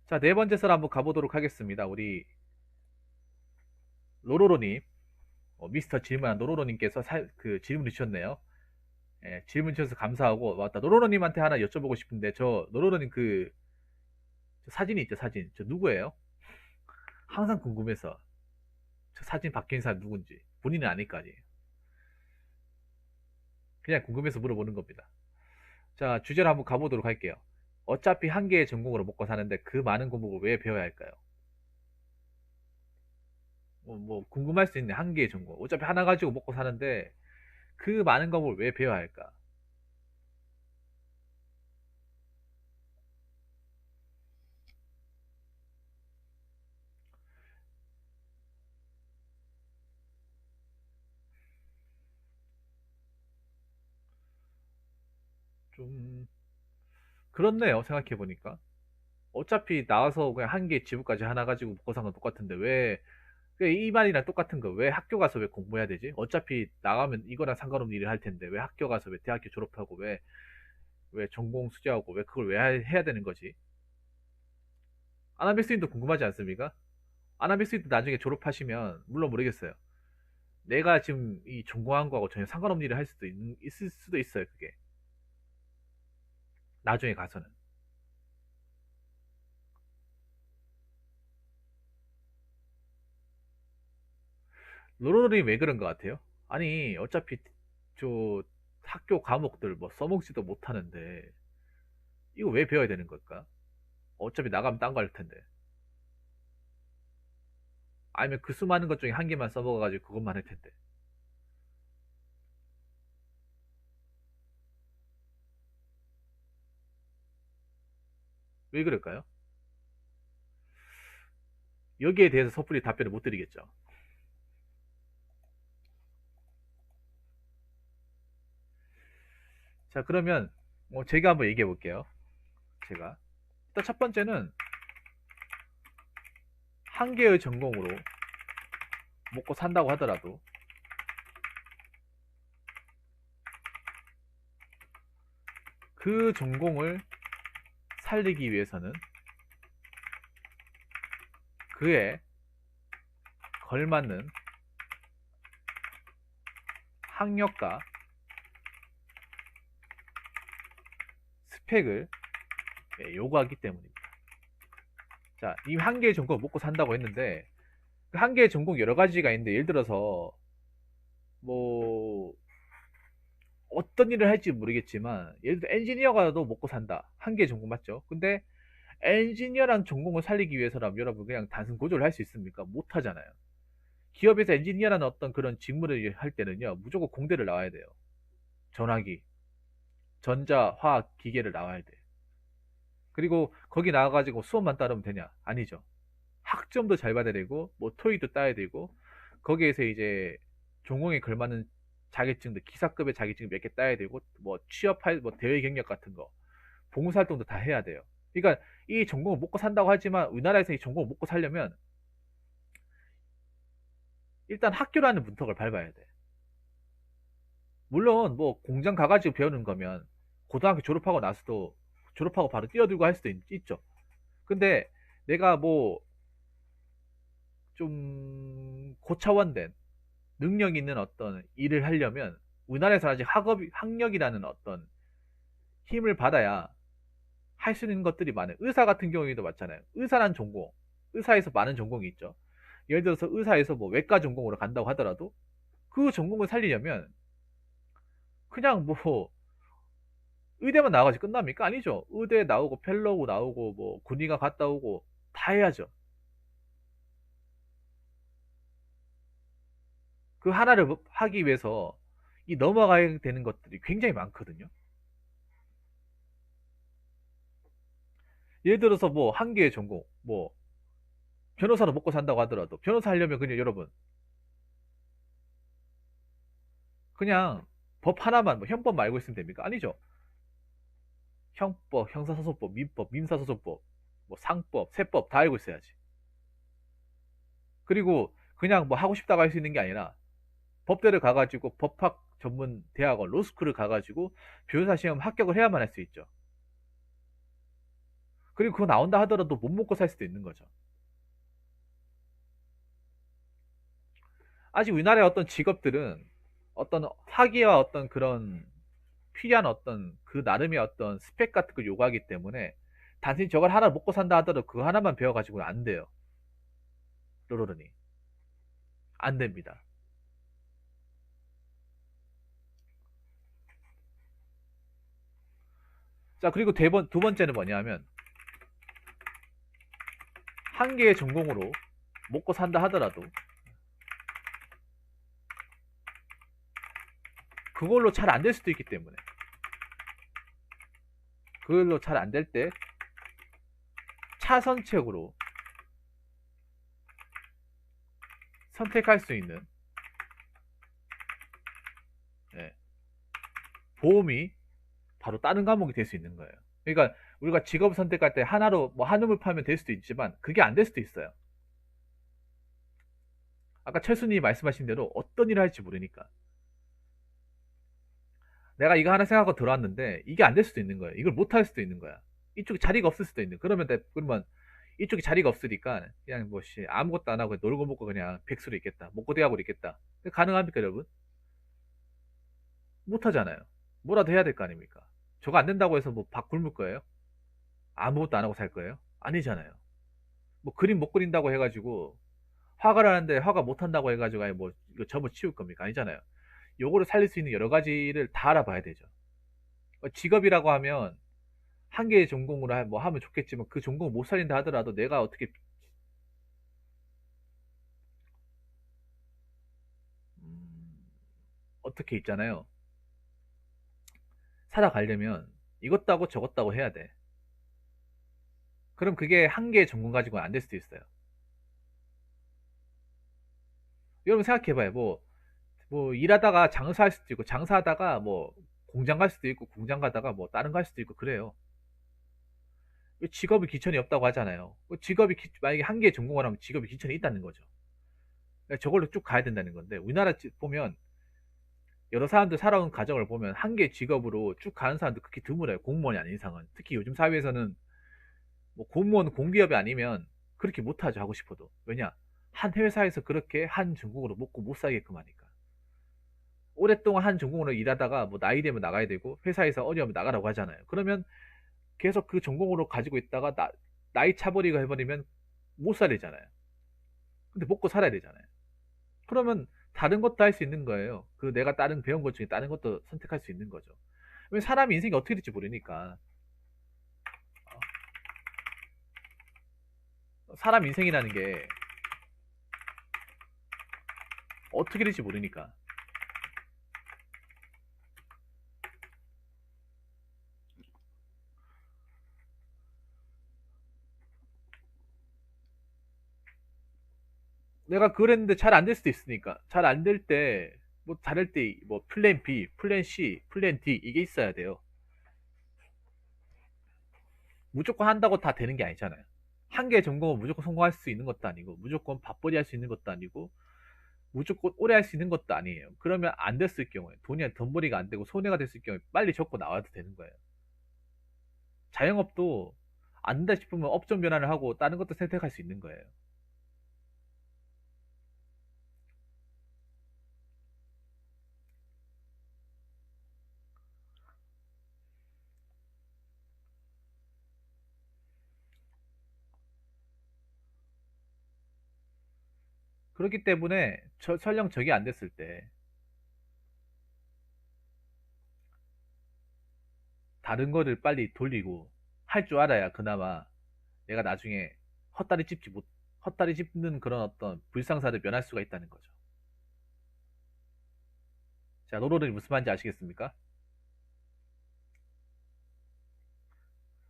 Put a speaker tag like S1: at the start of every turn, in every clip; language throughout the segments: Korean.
S1: 자, 네 번째 썰 한번 가보도록 하겠습니다. 우리 로로로님, 미스터 질문한 로로로님께서 그 질문을 주셨네요. 예, 질문 주셔서 감사하고, 맞다. 로로로님한테 하나 여쭤보고 싶은데, 저 로로로님 저 사진이 있죠, 사진. 저 누구예요? 항상 궁금해서. 저 사진 바뀐 사람 누군지. 본인은 아닐 거 아니에요. 그냥 궁금해서 물어보는 겁니다. 자, 주제로 한번 가보도록 할게요. 어차피 한 개의 전공으로 먹고 사는데 그 많은 과목을 왜 배워야 할까요? 뭐 궁금할 수 있네. 한 개의 전공. 어차피 하나 가지고 먹고 사는데 그 많은 과목을 왜 배워야 할까? 좀 그렇네요. 생각해 보니까. 어차피 나와서 그냥 한 개 지부까지 하나 가지고 먹고 사는 건 똑같은데 이 말이랑 똑같은 거 왜 학교 가서 왜 공부해야 되지? 어차피 나가면 이거랑 상관없는 일을 할 텐데 왜 학교 가서 왜 대학교 졸업하고 왜 전공 수재하고 왜 그걸 왜 해야 되는 거지? 아나비스님도 궁금하지 않습니까? 아나비스님도 나중에 졸업하시면 물론 모르겠어요. 내가 지금 이 전공한 거하고 전혀 상관없는 일을 할 있을 수도 있어요. 그게 나중에 가서는. 로로님 왜 그런 것 같아요? 아니 어차피 저 학교 과목들 뭐 써먹지도 못하는데 이거 왜 배워야 되는 걸까? 어차피 나가면 딴 거 할 텐데. 아니면 그 수많은 것 중에 한 개만 써먹어가지고 그것만 할 텐데. 왜 그럴까요? 여기에 대해서 섣불리 답변을 못 드리겠죠. 자, 그러면 제가 한번 얘기해 볼게요. 제가 일단 첫 번째는 한 개의 전공으로 먹고 산다고 하더라도 그 전공을 살리기 위해서는 그에 걸맞는 학력과 스펙을 요구하기 때문입니다. 자, 이 한 개의 전공을 먹고 산다고 했는데 그 한 개의 전공 여러 가지가 있는데 예를 들어서 뭐 어떤 일을 할지 모르겠지만 예를 들어 엔지니어가도 먹고 산다. 한 개의 전공 맞죠? 근데 엔지니어란 전공을 살리기 위해서라면 여러분 그냥 단순 고졸을 할 수 있습니까? 못 하잖아요. 기업에서 엔지니어라는 어떤 그런 직무를 할 때는요 무조건 공대를 나와야 돼요. 전화기, 전자, 화학, 기계를 나와야 돼. 그리고 거기 나와가지고 수업만 따르면 되냐? 아니죠. 학점도 잘 받아야 되고 뭐 토익도 따야 되고 거기에서 이제 전공에 걸맞는 자격증도 기사급의 자격증 몇 개 따야 되고 뭐 취업할 뭐 대외 경력 같은 거 봉사활동도 다 해야 돼요. 그러니까 이 전공을 먹고 산다고 하지만 우리나라에서 이 전공을 먹고 살려면 일단 학교라는 문턱을 밟아야 돼. 물론 뭐 공장 가가지고 배우는 거면 고등학교 졸업하고 나서도 졸업하고 바로 뛰어들고 할 수도 있죠. 근데 내가 뭐 좀 고차원된 능력 있는 어떤 일을 하려면 우리나라에서 아직 학력이라는 어떤 힘을 받아야 할 수 있는 것들이 많아요. 의사 같은 경우에도 맞잖아요. 의사란 전공, 의사에서 많은 전공이 있죠. 예를 들어서 의사에서 뭐 외과 전공으로 간다고 하더라도 그 전공을 살리려면 그냥 뭐 의대만 나와가지고 끝납니까? 아니죠. 의대 나오고 펠로우 나오고 뭐 군의가 갔다 오고 다 해야죠. 그 하나를 하기 위해서 이 넘어가야 되는 것들이 굉장히 많거든요. 예를 들어서 뭐 한 개의 전공, 뭐 변호사로 먹고 산다고 하더라도 변호사 하려면 그냥 여러분 그냥 법 하나만 뭐 형법 말고 있으면 됩니까? 아니죠. 형법, 형사소송법, 민법, 민사소송법, 뭐 상법, 세법 다 알고 있어야지. 그리고 그냥 뭐 하고 싶다고 할 수 있는 게 아니라 법대를 가가지고 법학 전문 대학원 로스쿨을 가가지고 변호사 시험 합격을 해야만 할 수 있죠. 그리고 그거 나온다 하더라도 못 먹고 살 수도 있는 거죠. 아직 우리나라의 어떤 직업들은 어떤 학위와 어떤 그런 필요한 어떤 그 나름의 어떤 스펙 같은 걸 요구하기 때문에 단순히 저걸 하나 먹고 산다 하더라도 그거 하나만 배워가지고는 안 돼요. 로로르니. 안 됩니다. 자, 그리고 두 번째는 뭐냐면, 한 개의 전공으로 먹고 산다 하더라도, 그걸로 잘 안 될 수도 있기 때문에, 그걸로 잘 안 될 때, 차선책으로 선택할 수 있는, 예, 보험이 바로 다른 과목이 될 수 있는 거예요. 그러니까 우리가 직업 선택할 때 하나로 뭐 한음을 파면 될 수도 있지만 그게 안 될 수도 있어요. 아까 철수님이 말씀하신 대로 어떤 일을 할지 모르니까 내가 이거 하나 생각하고 들어왔는데 이게 안 될 수도 있는 거예요. 이걸 못 할 수도 있는 거야. 이쪽에 자리가 없을 수도 있는. 그러면 이쪽에 자리가 없으니까 그냥 뭐씨 아무것도 안 하고 놀고 먹고 그냥 백수로 있겠다. 먹고 대학으로 있겠다. 가능합니까, 여러분? 못 하잖아요. 뭐라도 해야 될 거 아닙니까? 저거 안 된다고 해서 뭐 밥 굶을 거예요? 아무것도 안 하고 살 거예요? 아니잖아요. 뭐 그림 못 그린다고 해가지고 화가를 하는데 화가 못 한다고 해가지고 아니 뭐 이거 접어치울 겁니까? 아니잖아요. 요거를 살릴 수 있는 여러 가지를 다 알아봐야 되죠. 직업이라고 하면 한 개의 전공으로 뭐 하면 좋겠지만 그 전공을 못 살린다 하더라도 내가 어떻게 있잖아요. 살아가려면 이것도 하고 저것도 하고 해야 돼. 그럼 그게 한 개의 전공 가지고는 안 될 수도 있어요. 여러분 생각해봐요. 뭐 일하다가 장사할 수도 있고 장사하다가 뭐 공장 갈 수도 있고 공장 가다가 뭐 다른 거 할 수도 있고 그래요. 직업이 기천이 없다고 하잖아요. 만약에 한 개의 전공을 하면 직업이 기천이 있다는 거죠. 그러니까 저걸로 쭉 가야 된다는 건데 우리나라 보면 여러 사람들 살아온 가정을 보면 한 개의 직업으로 쭉 가는 사람도 극히 드물어요. 공무원이 아닌 이상은. 특히 요즘 사회에서는 뭐 공무원 공기업이 아니면 그렇게 못하죠. 하고 싶어도. 왜냐? 한 회사에서 그렇게 한 전공으로 먹고 못 살게끔 하니까. 오랫동안 한 전공으로 일하다가 뭐 나이 되면 나가야 되고 회사에서 어려우면 나가라고 하잖아요. 그러면 계속 그 전공으로 가지고 있다가 나이 차버리고 해버리면 못 살리잖아요. 근데 먹고 살아야 되잖아요. 그러면 다른 것도 할 수 있는 거예요. 그 내가 다른 배운 것 중에 다른 것도 선택할 수 있는 거죠. 왜 사람 인생이 어떻게 될지 모르니까. 사람 인생이라는 게 어떻게 될지 모르니까. 내가 그걸 했는데 잘 안 될 수도 있으니까. 잘 안 될 때, 뭐 다를 때, 뭐 플랜 B, 플랜 C, 플랜 D 이게 있어야 돼요. 무조건 한다고 다 되는 게 아니잖아요. 한 개의 전공은 무조건 성공할 수 있는 것도 아니고, 무조건 밥벌이 할 수 있는 것도 아니고, 무조건 오래 할 수 있는 것도 아니에요. 그러면 안 됐을 경우에, 돈벌이가 안 되고 손해가 됐을 경우에 빨리 접고 나와도 되는 거예요. 자영업도 안 된다 싶으면 업종 변환을 하고 다른 것도 선택할 수 있는 거예요. 그렇기 때문에 설령 저게 안 됐을 때 다른 거를 빨리 돌리고 할 줄 알아야 그나마 내가 나중에 헛다리 짚는 그런 어떤 불상사를 면할 수가 있다는 거죠. 자, 로로는 무슨 말인지 아시겠습니까?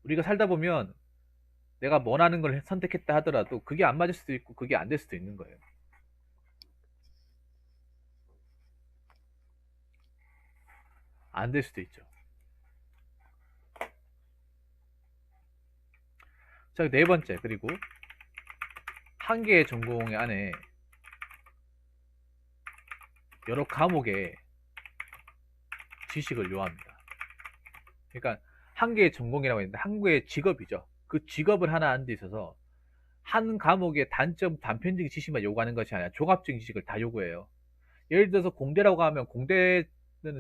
S1: 우리가 살다 보면 내가 원하는 걸 선택했다 하더라도 그게 안 맞을 수도 있고 그게 안 될 수도 있는 거예요. 안 될 수도 있죠. 자, 네 번째. 그리고 한 개의 전공 안에 여러 과목의 지식을 요합니다. 그러니까 한 개의 전공이라고 했는데 한 개의 직업이죠. 그 직업을 하나 하는 데 있어서 한 과목의 단편적인 지식만 요구하는 것이 아니라 종합적인 지식을 다 요구해요. 예를 들어서 공대라고 하면 공대는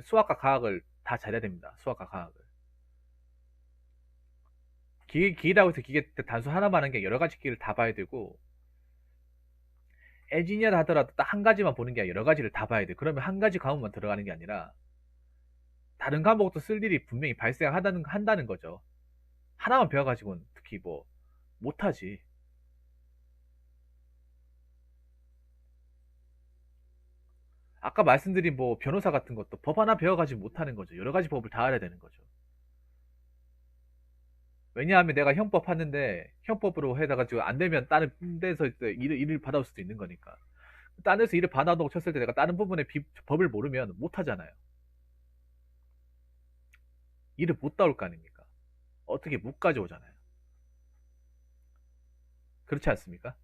S1: 수학과 과학을 다 잘해야 됩니다. 수학과 과학을. 기계라고 해서 기계 단수 하나만 하는 게 여러 가지 기계를 다 봐야 되고, 엔지니어를 하더라도 딱 한 가지만 보는 게 아니라 여러 가지를 다 봐야 돼. 그러면 한 가지 과목만 들어가는 게 아니라 다른 과목도 쓸 일이 분명히 한다는 거죠. 하나만 배워가지고는 특히 뭐 못하지. 아까 말씀드린 뭐 변호사 같은 것도 법 하나 배워가지고 못하는 거죠. 여러 가지 법을 다 알아야 되는 거죠. 왜냐하면 내가 형법 하는데 형법으로 해가지고 안 되면 다른 데서 일을 받아올 수도 있는 거니까. 다른 데서 일을 받아오고 쳤을 때 내가 다른 부분의 법을 모르면 못하잖아요. 일을 못 따올 거 아닙니까? 어떻게 못 가져오잖아요. 그렇지 않습니까?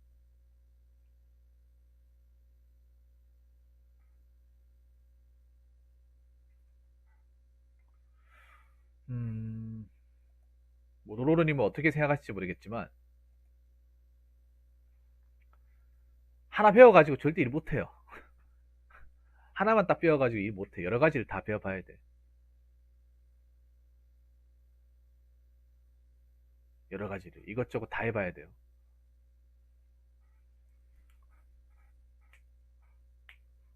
S1: 음, 뭐 노로로님은 어떻게 생각하실지 모르겠지만 하나 배워가지고 절대 일 못해요. 하나만 딱 배워가지고 일 못해. 여러 가지를 다 배워봐야 돼. 여러 가지를 이것저것 다 해봐야 돼요.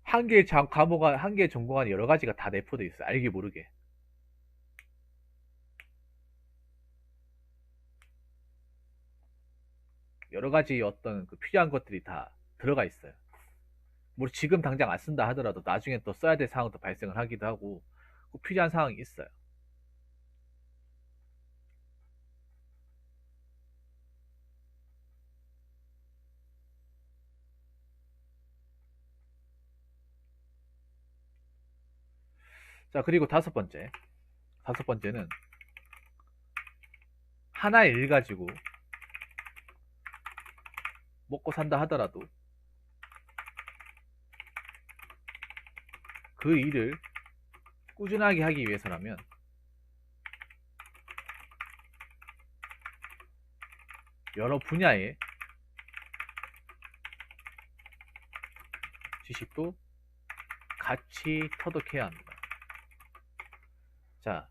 S1: 한 개의 과목 한 개의 전공 안에 여러 가지가 다 내포돼 있어요. 알게 모르게. 여러 가지 어떤 그 필요한 것들이 다 들어가 있어요. 뭐 지금 당장 안 쓴다 하더라도 나중에 또 써야 될 상황도 발생을 하기도 하고 꼭 필요한 상황이 있어요. 자, 그리고 다섯 번째. 다섯 번째는 하나의 일 가지고 먹고 산다 하더라도 그 일을 꾸준하게 하기 위해서라면 여러 분야의 지식도 같이 터득해야 합니다. 자,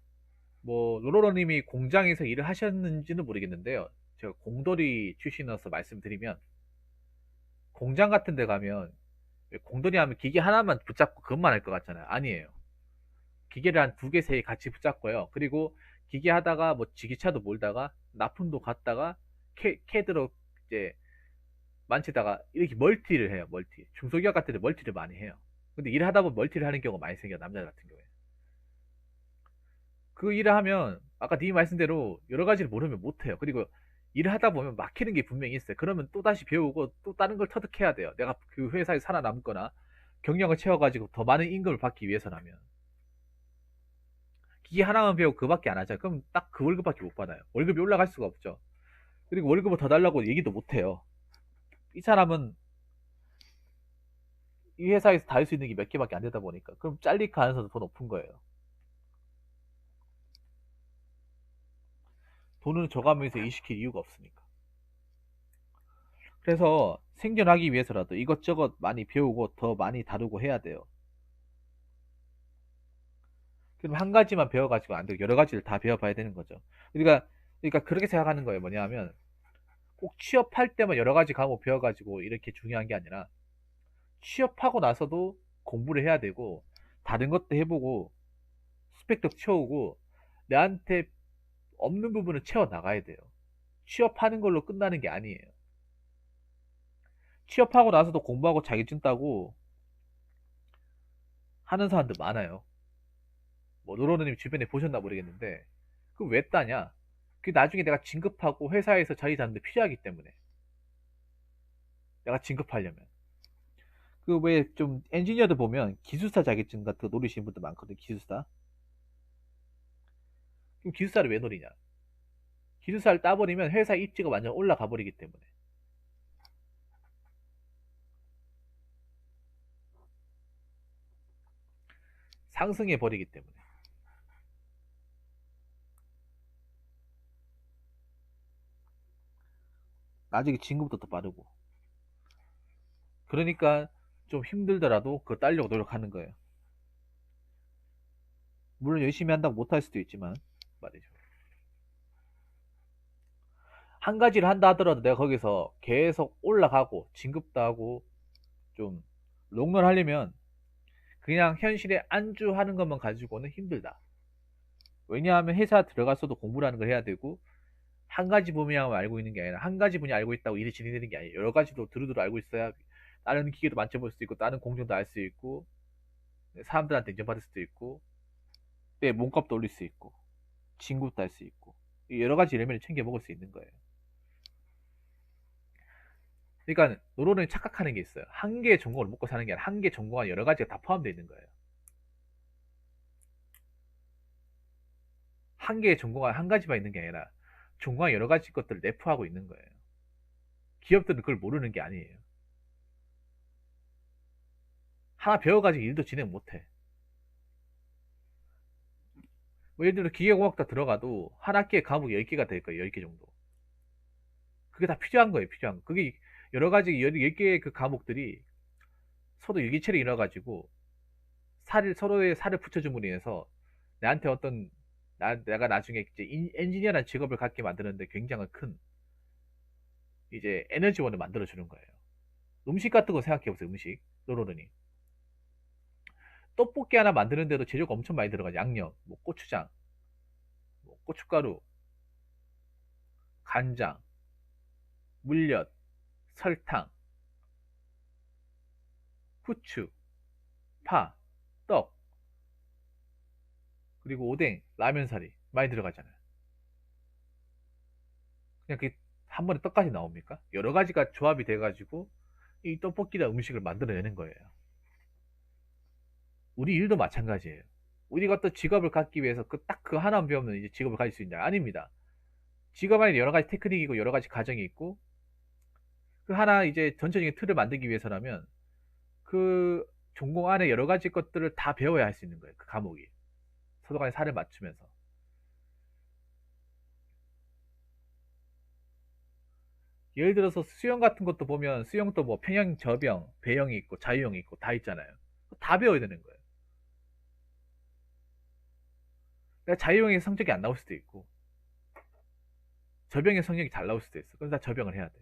S1: 뭐 로로로님이 공장에서 일을 하셨는지는 모르겠는데요. 제가 공돌이 출신이라서 말씀드리면 공장 같은 데 가면 공돌이 하면 기계 하나만 붙잡고 그것만 할 것 같잖아요. 아니에요. 기계를 한 두 개, 세 개 같이 붙잡고요. 그리고 기계 하다가 뭐 지기차도 몰다가 납품도 갔다가 캐드로 이제 만지다가 이렇게 멀티를 해요. 멀티. 중소기업 같은 데 멀티를 많이 해요. 근데 일을 하다 보면 멀티를 하는 경우가 많이 생겨요. 남자 같은 경우에. 그 일을 하면 아까 네 말씀대로 여러 가지를 모르면 못해요. 그리고 일을 하다 보면 막히는 게 분명히 있어요. 그러면 또 다시 배우고 또 다른 걸 터득해야 돼요. 내가 그 회사에 살아남거나 경력을 채워가지고 더 많은 임금을 받기 위해서라면. 기계 하나만 배우고 그밖에 안 하죠. 그럼 딱 그 월급밖에 못 받아요. 월급이 올라갈 수가 없죠. 그리고 월급을 더 달라고 얘기도 못 해요. 이 사람은 이 회사에서 다 할 수 있는 게 몇 개밖에 안 되다 보니까. 그럼 잘릴 가능성도 더 높은 거예요. 돈을 줘가면서 일시킬 이유가 없으니까. 그래서 생존하기 위해서라도 이것저것 많이 배우고 더 많이 다루고 해야 돼요. 그럼 한 가지만 배워가지고 안 되고 여러 가지를 다 배워봐야 되는 거죠. 그러니까 그렇게 생각하는 거예요. 뭐냐면 꼭 취업할 때만 여러 가지 과목 배워가지고 이렇게 중요한 게 아니라 취업하고 나서도 공부를 해야 되고 다른 것도 해보고 스펙도 채우고 내한테 없는 부분을 채워 나가야 돼요. 취업하는 걸로 끝나는 게 아니에요. 취업하고 나서도 공부하고 자격증 따고 하는 사람들 많아요. 뭐 노로노님 주변에 보셨나 모르겠는데 그 왜 따냐? 그 나중에 내가 진급하고 회사에서 자리 잡는데 필요하기 때문에 내가 진급하려면 그 왜 좀 엔지니어들 보면 기술사 자격증 같은 거 노리시는 분들 많거든. 기술사. 그럼 기술사를 왜 노리냐? 기술사를 따버리면 회사 입지가 완전 올라가 버리기 때문에 상승해 버리기 때문에 나중에 진급도 더 빠르고. 그러니까 좀 힘들더라도 그거 따려고 노력하는 거예요. 물론 열심히 한다고 못할 수도 있지만 말이죠. 한 가지를 한다 하더라도 내가 거기서 계속 올라가고 진급도 하고 좀 롱런 하려면 그냥 현실에 안주하는 것만 가지고는 힘들다. 왜냐하면 회사 들어가서도 공부라는 걸 해야 되고 한 가지 분야만 알고 있는 게 아니라 한 가지 분야 알고 있다고 일이 진행되는 게 아니에요. 여러 가지도 두루두루 알고 있어야 다른 기계도 만져볼 수도 있고 다른 공정도 알 수 있고 사람들한테 인정받을 수도 있고 내 몸값도 올릴 수 있고 진급도 할 수 있고 여러 가지 엘리멘트를 챙겨 먹을 수 있는 거예요. 그러니까 노론은 착각하는 게 있어요. 한 개의 전공을 먹고 사는 게 아니라 한 개 전공 안에 여러 가지가 다 포함되어 있는 거예요. 한 개의 전공 안에 한 가지만 있는 게 아니라 전공 안에 여러 가지 것들을 내포하고 있는 거예요. 기업들은 그걸 모르는 게 아니에요. 하나 배워가지고 일도 진행 못해. 뭐 예를 들어 기계공학과 들어가도 한 학기에 과목이 10개가 될 거예요. 10개 정도. 그게 다 필요한 거예요. 필요한 거. 그게 여러 가지 10개의 그 과목들이 서로 유기체를 이뤄가지고 서로의 살을 붙여줌으로 인해서 나한테 어떤 내가 나중에 이제 엔지니어라는 직업을 갖게 만드는데 굉장히 큰 이제 에너지원을 만들어주는 거예요. 음식 같은 거 생각해보세요. 음식. 노로르니. 떡볶이 하나 만드는데도 재료가 엄청 많이 들어가죠. 양념, 뭐 고추장, 뭐 고춧가루, 간장, 물엿, 설탕, 후추, 파, 떡, 그리고 오뎅, 라면사리 많이 들어가잖아요. 그냥 그 한 번에 떡까지 나옵니까? 여러 가지가 조합이 돼가지고 이 떡볶이나 음식을 만들어내는 거예요. 우리 일도 마찬가지예요. 우리가 어떤 직업을 갖기 위해서 딱 그 하나만 배우면 이제 직업을 가질 수 있냐? 아닙니다. 직업 안에 여러 가지 테크닉이고 여러 가지 과정이 있고 그 하나 이제 전체적인 틀을 만들기 위해서라면 그 전공 안에 여러 가지 것들을 다 배워야 할 수 있는 거예요. 그 과목이. 서로 간에 살을 맞추면서. 예를 들어서 수영 같은 것도 보면 수영도 뭐 평형, 저병, 배영이 있고 자유형이 있고 다 있잖아요. 다 배워야 되는 거예요. 내가 자유형의 성적이 안 나올 수도 있고 저병의 성적이 잘 나올 수도 있어. 그래서 다 저병을 해야 돼.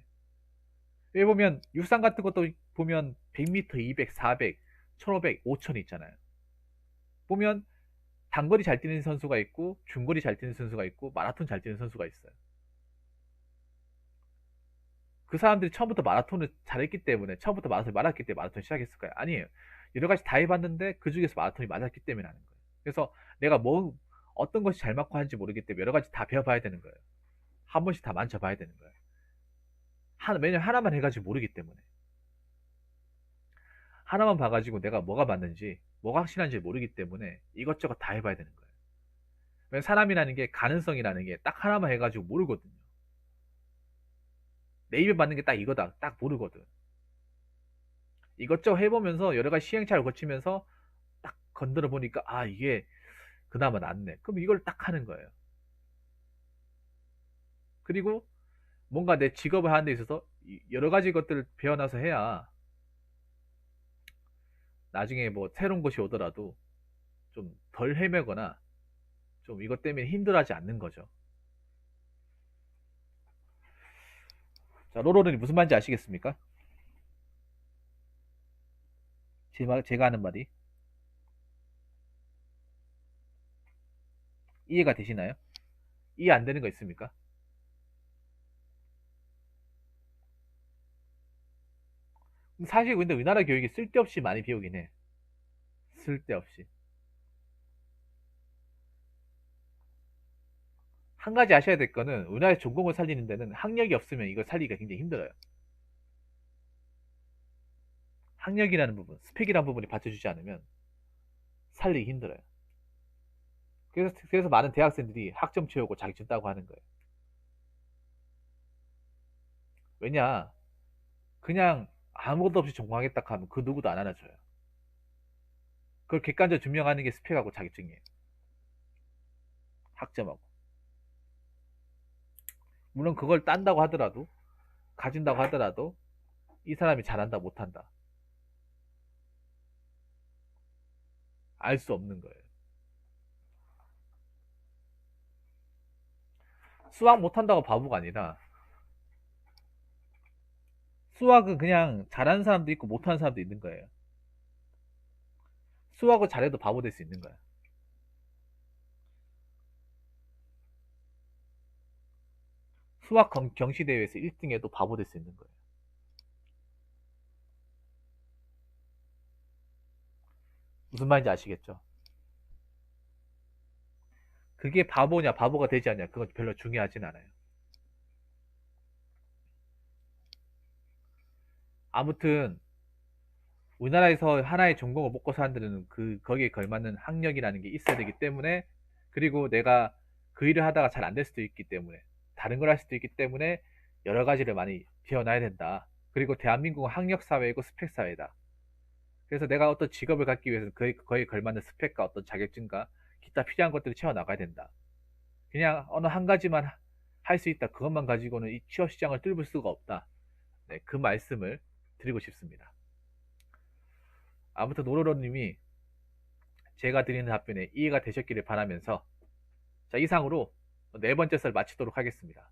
S1: 여기 보면 육상 같은 것도 보면 100m, 200, 400, 1500, 5000 있잖아요. 보면 단거리 잘 뛰는 선수가 있고 중거리 잘 뛰는 선수가 있고 마라톤 잘 뛰는 선수가 있어요. 그 사람들이 처음부터 마라톤을 잘했기 때문에 처음부터 마라톤을 말았기 때문에 마라톤 시작했을까요? 아니에요. 여러 가지 다 해봤는데 그 중에서 마라톤이 맞았기 때문에 하는 거예요. 그래서 내가 뭐 어떤 것이 잘 맞고 하는지 모르기 때문에 여러 가지 다 배워봐야 되는 거예요. 한 번씩 다 만져봐야 되는 거예요. 매년 하나만 해가지고 모르기 때문에 하나만 봐가지고 내가 뭐가 맞는지 뭐가 확실한지 모르기 때문에 이것저것 다 해봐야 되는 거예요. 왜냐면 사람이라는 게 가능성이라는 게 딱 하나만 해가지고 모르거든요. 내 입에 맞는 게 딱 이거다 딱 모르거든. 이것저것 해보면서 여러 가지 시행착오를 거치면서 딱 건드려 보니까 아 이게 그나마 낫네. 그럼 이걸 딱 하는 거예요. 그리고 뭔가 내 직업을 하는 데 있어서 여러 가지 것들을 배워나서 해야 나중에 뭐 새로운 것이 오더라도 좀 덜 헤매거나 좀 이것 때문에 힘들어하지 않는 거죠. 자, 로로는 무슨 말인지 아시겠습니까? 제가 하는 말이 이해가 되시나요? 이해 안 되는 거 있습니까? 사실 근데 우리나라 교육이 쓸데없이 많이 배우긴 해. 쓸데없이. 한 가지 아셔야 될 거는 우리나라의 전공을 살리는 데는 학력이 없으면 이걸 살리기가 굉장히 힘들어요. 학력이라는 부분, 스펙이라는 부분이 받쳐주지 않으면 살리기 힘들어요. 그래서 많은 대학생들이 학점 채우고 자격증 따고 하는 거예요. 왜냐? 그냥 아무것도 없이 전공하겠다 하면 그 누구도 안 알아줘요. 그걸 객관적으로 증명하는 게 스펙하고 자격증이에요. 학점하고. 물론 그걸 딴다고 하더라도 가진다고 하더라도 이 사람이 잘한다 못한다 알 수 없는 거예요. 수학 못한다고 바보가 아니라 수학은 그냥 잘하는 사람도 있고 못하는 사람도 있는 거예요. 수학을 잘해도 바보 될 수 있는 거야. 수학 경시대회에서 1등 해도 바보 될 수 있는 거예요. 무슨 말인지 아시겠죠? 그게 바보냐 바보가 되지 않냐 그건 별로 중요하진 않아요. 아무튼 우리나라에서 하나의 전공을 먹고 사는 데는 거기에 걸맞는 학력이라는 게 있어야 되기 때문에, 그리고 내가 그 일을 하다가 잘 안 될 수도 있기 때문에, 다른 걸 할 수도 있기 때문에 여러 가지를 많이 배워놔야 된다. 그리고 대한민국은 학력 사회이고 스펙 사회다. 그래서 내가 어떤 직업을 갖기 위해서 거기에 걸맞는 스펙과 어떤 자격증과 기타 필요한 것들을 채워 나가야 된다. 그냥 어느 한 가지만 할 수 있다, 그것만 가지고는 이 취업 시장을 뚫을 수가 없다. 네, 그 말씀을 드리고 싶습니다. 아무튼 노로로님이 제가 드리는 답변에 이해가 되셨기를 바라면서, 자, 이상으로 네 번째 썰 마치도록 하겠습니다.